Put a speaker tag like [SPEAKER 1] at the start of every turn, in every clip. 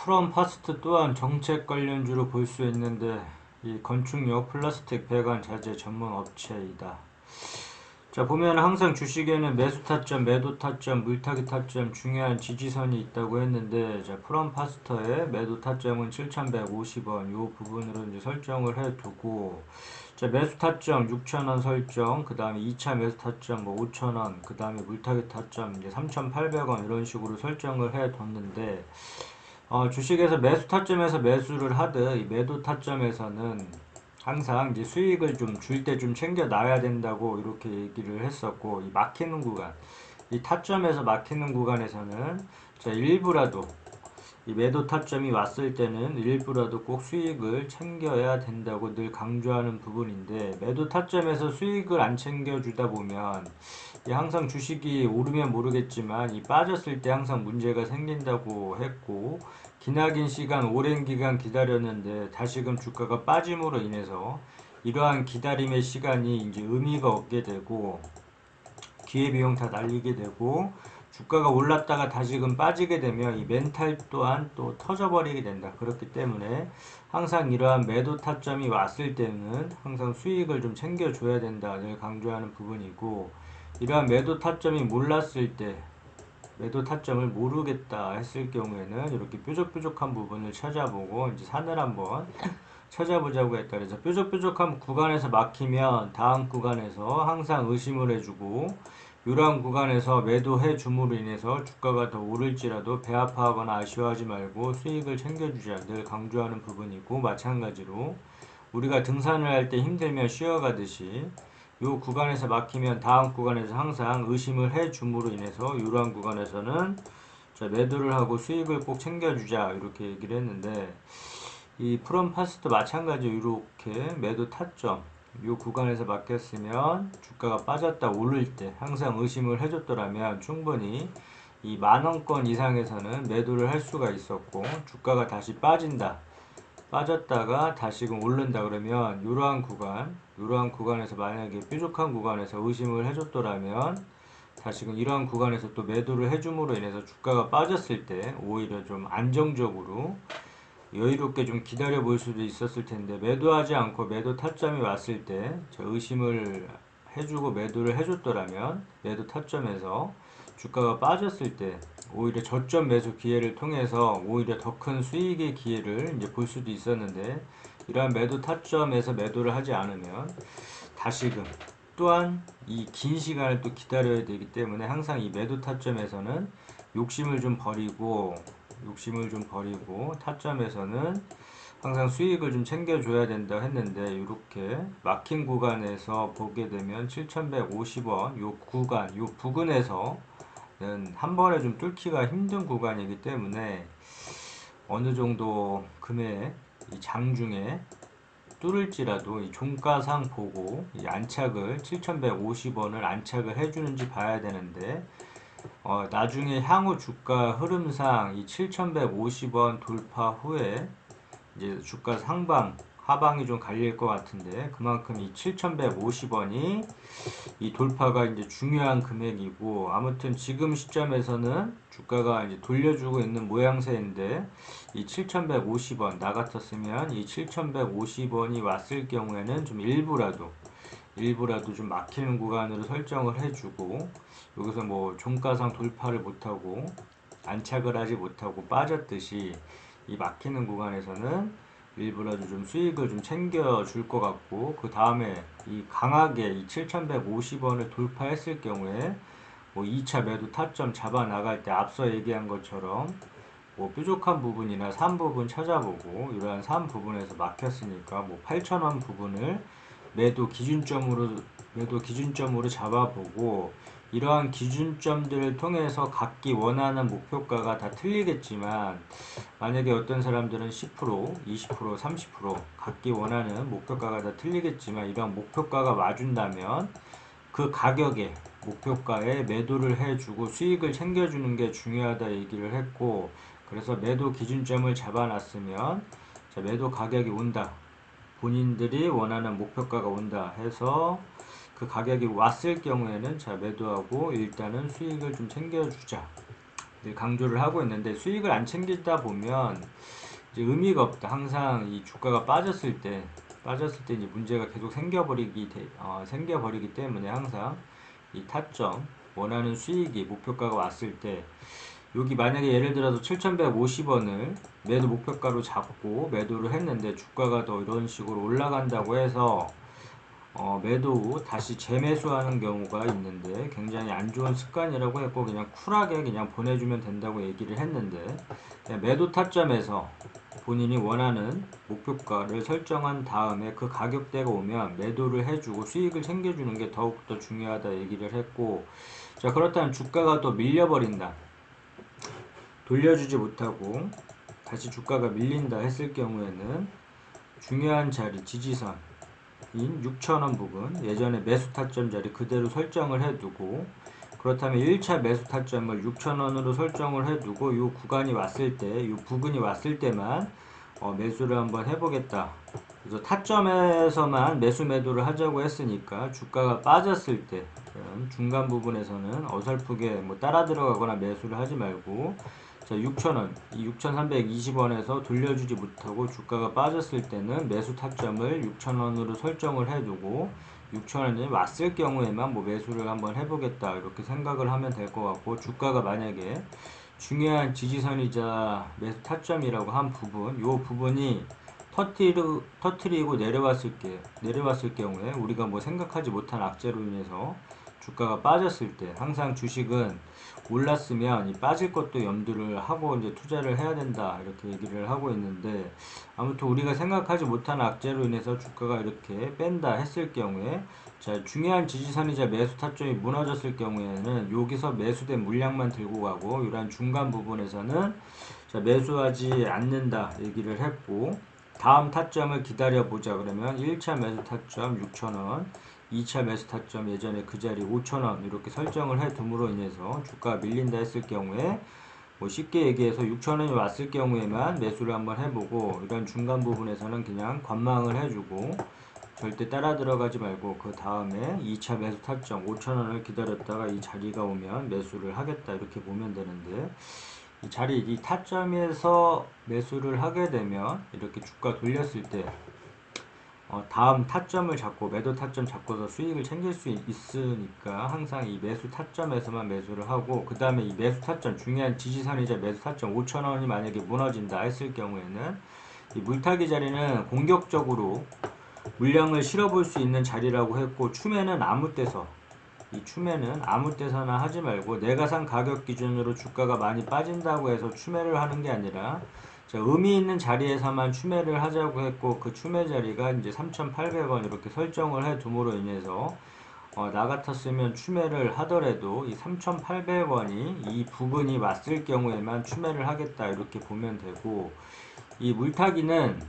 [SPEAKER 1] 프롬파스트 또한 정책 관련주로 볼 수 있는데 이 건축용 플라스틱 배관 자재 전문 업체이다. 자, 보면 항상 주식에는 매수 타점, 매도 타점, 물타기 타점 중요한 지지선이 있다고 했는데, 자, 프롬파스터의 매도 타점은 7,150원 요 부분으로 이제 설정을 해두고, 자, 매수 타점 6,000원 설정, 그 다음에 2차 매수 타점 뭐 5,000원, 그 다음에 물타기 타점 이제 3,800원 이런 식으로 설정을 해뒀는데, 주식에서 매수 타점에서 매수를 하듯 이 매도 타점에서는 항상 이제 수익을 좀 줄 때 좀 챙겨 놔야 된다고 이렇게 얘기를 했었고, 이 막히는 구간, 이 타점에서 막히는 구간에서는 자, 일부라도 이 매도 타점이 왔을 때는 일부라도 꼭 수익을 챙겨야 된다고 늘 강조하는 부분인데, 매도 타점에서 수익을 안 챙겨주다 보면 이 항상 주식이 오르면 모르겠지만 이 빠졌을 때 항상 문제가 생긴다고 했고, 기나긴 시간 오랜 기간 기다렸는데 다시금 주가가 빠짐으로 인해서 이러한 기다림의 시간이 이제 의미가 없게 되고 기회비용 다 날리게 되고, 주가가 올랐다가 다시금 빠지게 되면 이 멘탈 또한 또 터져버리게 된다. 그렇기 때문에 항상 이러한 매도 타점이 왔을 때는 항상 수익을 좀 챙겨줘야 된다 늘 강조하는 부분이고, 이러한 매도 타점이 몰랐을 때 매도 타점을 모르겠다 했을 경우에는 이렇게 뾰족뾰족한 부분을 찾아보고 이제 산을 한번 찾아보자고 했다. 그래서 뾰족뾰족한 구간에서 막히면 다음 구간에서 항상 의심을 해주고, 이러한 구간에서 매도해 줌으로 인해서 주가가 더 오를지라도 배 아파하거나 아쉬워하지 말고 수익을 챙겨주자 늘 강조하는 부분이고, 마찬가지로 우리가 등산을 할 때 힘들면 쉬어가듯이 이 구간에서 막히면 다음 구간에서 항상 의심을 해 줌으로 인해서 이러한 구간에서는 자, 매도를 하고 수익을 꼭 챙겨주자 이렇게 얘기를 했는데, 이 프롬파스도 마찬가지로 이렇게 매도 타점 이 구간에서 막혔으면 주가가 빠졌다 오를 때 항상 의심을 해줬더라면 충분히 이 만원권 이상에서는 매도를 할 수가 있었고, 주가가 다시 빠진다 빠졌다가 다시금 오른다 그러면 이러한 구간에서 만약에 뾰족한 구간에서 의심을 해줬더라면 다시금 이러한 구간에서 또 매도를 해줌으로 인해서 주가가 빠졌을 때 오히려 좀 안정적으로 여유롭게 좀 기다려 볼 수도 있었을 텐데, 매도하지 않고 매도 타점이 왔을 때 의심을 해주고 매도를 해줬더라면 매도 타점에서 주가가 빠졌을 때 오히려 저점 매수 기회를 통해서 오히려 더 큰 수익의 기회를 이제 볼 수도 있었는데, 이러한 매도 타점에서 매도를 하지 않으면 다시금 또한 이 긴 시간을 또 기다려야 되기 때문에 항상 이 매도 타점에서는 욕심을 좀 버리고 타점에서는 항상 수익을 좀 챙겨줘야 된다 했는데, 이렇게 막힌 구간에서 보게 되면 7,150원 요 구간 요 부근에서는 한 번에 좀 뚫기가 힘든 구간이기 때문에 어느 정도 금액 이 장중에 뚫을지라도 이 종가상 보고 이 안착을 7,150원을 안착을 해주는지 봐야 되는데, 나중에 향후 주가 흐름상 이 7,150원 돌파 후에 이제 주가 상방 하방이 좀 갈릴 것 같은데, 그만큼 이 7,150원이 이 돌파가 이제 중요한 금액이고, 아무튼 지금 시점에서는 주가가 이제 돌려주고 있는 모양새인데, 이 7,150원 나 같았으면 이 7,150원이 왔을 경우에는 좀 일부라도 좀 막히는 구간으로 설정을 해주고, 여기서 뭐 종가상 돌파를 못하고 안착을 하지 못하고 빠졌듯이 이 막히는 구간에서는 일부라도 좀 수익을 좀 챙겨줄 것 같고, 그 다음에 이 강하게 이 7,150원을 돌파했을 경우에 뭐 2차 매도 타점 잡아 나갈 때 앞서 얘기한 것처럼 뭐 뾰족한 부분이나 산 부분 찾아보고, 이러한 산 부분에서 막혔으니까 뭐 8,000원 부분을 매도 기준점으로 잡아보고, 이러한 기준점들을 통해서 각기 원하는 목표가가 다 틀리겠지만, 만약에 어떤 사람들은 10%, 20%, 30% 각기 원하는 목표가가 다 틀리겠지만 이런 목표가가 와준다면 그 가격에 목표가에 매도를 해주고 수익을 챙겨주는 게 중요하다 얘기를 했고, 그래서 매도 기준점을 잡아놨으면 자, 매도 가격이 온다, 본인들이 원하는 목표가가 온다 해서 그 가격이 왔을 경우에는 자, 매도하고 일단은 수익을 좀 챙겨주자 늘 강조를 하고 있는데, 수익을 안 챙기다 보면 이제 의미가 없다. 항상 이 주가가 빠졌을 때 이제 문제가 계속 생겨버리기 때문에 항상 이 타점, 원하는 수익이 목표가가 왔을 때, 여기 만약에 예를 들어서 7,150원을 매도 목표가로 잡고 매도를 했는데 주가가 더 이런 식으로 올라간다고 해서 매도 후 다시 재매수하는 경우가 있는데, 굉장히 안 좋은 습관이라고 했고, 그냥 쿨하게 그냥 보내주면 된다고 얘기를 했는데, 그냥 매도 타점에서 본인이 원하는 목표가를 설정한 다음에 그 가격대가 오면 매도를 해주고 수익을 챙겨주는 게 더욱더 중요하다 얘기를 했고, 자, 그렇다면 주가가 또 밀려버린다, 돌려주지 못하고 다시 주가가 밀린다 했을 경우에는 중요한 자리 지지선인 6,000원 부분, 예전에 매수 타점 자리 그대로 설정을 해두고, 그렇다면 1차 매수 타점을 6,000원으로 설정을 해두고, 이 구간이 왔을 때, 이 부근이 왔을 때만 매수를 한번 해보겠다. 그래서 타점에서만 매수 매도를 하자고 했으니까 주가가 빠졌을 때 중간 부분에서는 어설프게 뭐 따라 들어가거나 매수를 하지 말고, 자, 6,000원, 이 6,320원에서 돌려주지 못하고 주가가 빠졌을 때는 매수 타점을 6,000원으로 설정을 해두고, 6,000원이 왔을 경우에만 뭐 매수를 한번 해보겠다 이렇게 생각을 하면 될 것 같고, 주가가 만약에 중요한 지지선이자 매수 타점이라고 한 부분, 요 부분이 터트리고 내려왔을 경우에 우리가 뭐 생각하지 못한 악재로 인해서 주가가 빠졌을 때, 항상 주식은 올랐으면 이 빠질 것도 염두를 하고 이제 투자를 해야 된다 이렇게 얘기를 하고 있는데, 아무튼 우리가 생각하지 못한 악재로 인해서 주가가 이렇게 뺀다 했을 경우에, 자, 중요한 지지선이자 매수 타점이 무너졌을 경우에는 여기서 매수된 물량만 들고 가고, 이러한 중간 부분에서는 자, 매수하지 않는다 얘기를 했고, 다음 타점을 기다려보자 그러면 1차 매수 타점 6,000원, 2차 매수 타점 예전에 그 자리 5,000원 이렇게 설정을 해 둠으로 인해서 주가가 밀린다 했을 경우에, 뭐 쉽게 얘기해서 6,000원이 왔을 경우에만 매수를 한번 해보고, 이런 중간 부분에서는 그냥 관망을 해주고 절대 따라 들어가지 말고, 그 다음에 2차 매수 타점 5,000원을 기다렸다가 이 자리가 오면 매수를 하겠다 이렇게 보면 되는데, 이 타점에서 매수를 하게 되면 이렇게 주가 돌렸을 때 다음 타점을 잡고 매도 타점 잡고서 수익을 챙길 수 있으니까 항상 이 매수 타점에서만 매수를 하고, 그 다음에 이 매수 타점, 중요한 지지선이자 매수 타점 5,000원이 만약에 무너진다 했을 경우에는 이 물타기 자리는 공격적으로 물량을 실어볼 수 있는 자리라고 했고, 이 추매는 아무 때서나 하지 말고, 내가 산 가격 기준으로 주가가 많이 빠진다고 해서 추매를 하는 게 아니라, 자, 의미 있는 자리에서만 추매를 하자고 했고, 그 추매 자리가 이제 3,800원 이렇게 설정을 해 둠으로 인해서 나 같았으면 추매를 하더라도 이 3,800원이 이 부분이 왔을 경우에만 추매를 하겠다 이렇게 보면 되고, 이 물타기는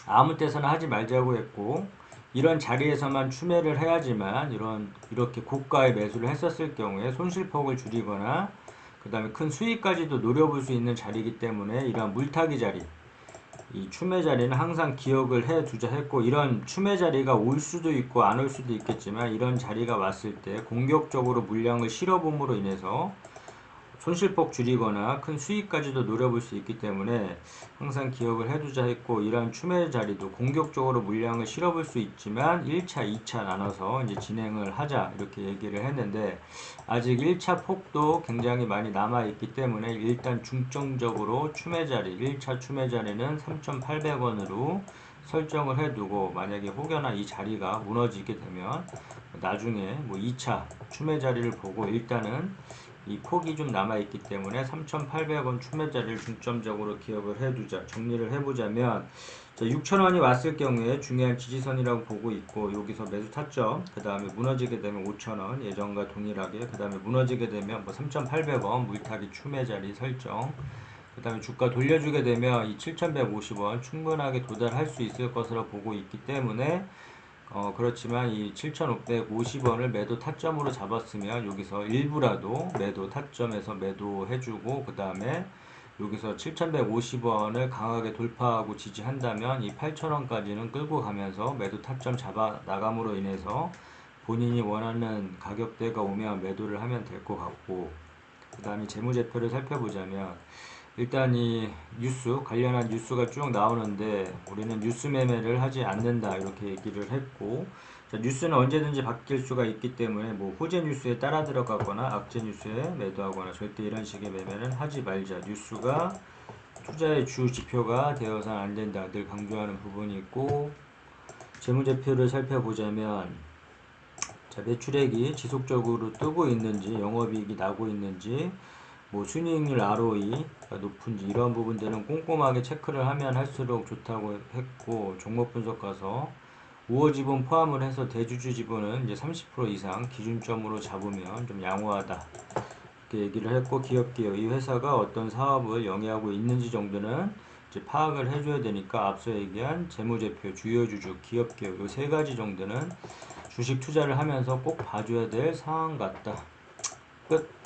[SPEAKER 1] 아무 때서나 하지 말자고 했고, 이런 자리에서만 추매를 해야지만 이렇게 고가의 매수를 했었을 경우에 손실폭을 줄이거나 그 다음에 큰 수익까지도 노려볼 수 있는 자리이기 때문에, 이런 물타기 자리, 이 추매 자리는 항상 기억을 해 두자 했고, 이런 추매 자리가 올 수도 있고 안 올 수도 있겠지만, 이런 자리가 왔을 때 공격적으로 물량을 실어봄으로 인해서 손실폭 줄이거나 큰 수익까지도 노려볼 수 있기 때문에 항상 기억을 해두자 했고, 이러한 추매 자리도 공격적으로 물량을 실어볼 수 있지만 1차, 2차 나눠서 이제 진행을 하자 이렇게 얘기를 했는데, 아직 1차 폭도 굉장히 많이 남아있기 때문에 일단 중점적으로 추매 자리, 1차 추매 자리는 3,800원으로 설정을 해두고, 만약에 혹여나 이 자리가 무너지게 되면 나중에 뭐 2차 추매 자리를 보고, 일단은 이 폭이 좀 남아있기 때문에 3,800원 추매 자리를 중점적으로 기억을 해두자. 정리를 해보자면, 6,000원이 왔을 경우에 중요한 지지선이라고 보고 있고, 여기서 매수 타점, 그 다음에 무너지게 되면 5,000원 예전과 동일하게, 그 다음에 무너지게 되면 뭐 3,800원 물타기 추매 자리 설정, 그 다음에 주가 돌려주게 되면 이 7,150원 충분하게 도달할 수 있을 것으로 보고 있기 때문에, 그렇지만 이 7,550원을 매도 타점으로 잡았으면 여기서 일부라도 매도 타점에서 매도해주고, 그 다음에 여기서 7,150원을 강하게 돌파하고 지지한다면 이 8,000원까지는 끌고 가면서 매도 타점 잡아 나감으로 인해서 본인이 원하는 가격대가 오면 매도를 하면 될 것 같고, 그 다음에 재무제표를 살펴보자면 일단 이 뉴스, 관련한 뉴스가 쭉 나오는데 우리는 뉴스 매매를 하지 않는다 이렇게 얘기를 했고, 자, 뉴스는 언제든지 바뀔 수가 있기 때문에 뭐 호재 뉴스에 따라 들어가거나 악재 뉴스에 매도하거나 절대 이런 식의 매매는 하지 말자. 뉴스가 투자의 주 지표가 되어서는 안 된다 늘 강조하는 부분이 있고, 재무제표를 살펴보자면 자, 매출액이 지속적으로 뜨고 있는지, 영업이익이 나고 있는지, 뭐 순이익률 ROE가 높은지 이런 부분들은 꼼꼼하게 체크를 하면 할수록 좋다고 했고, 종목 분석 가서 우호 지분 포함을 해서 대주주 지분은 이제 30% 이상 기준점으로 잡으면 좀 양호하다 이렇게 얘기를 했고, 기업개요 이 회사가 어떤 사업을 영위하고 있는지 정도는 이제 파악을 해줘야 되니까 앞서 얘기한 재무제표, 주요주주, 기업개요 이 세 가지 정도는 주식 투자를 하면서 꼭 봐줘야 될 상황 같다. 끝.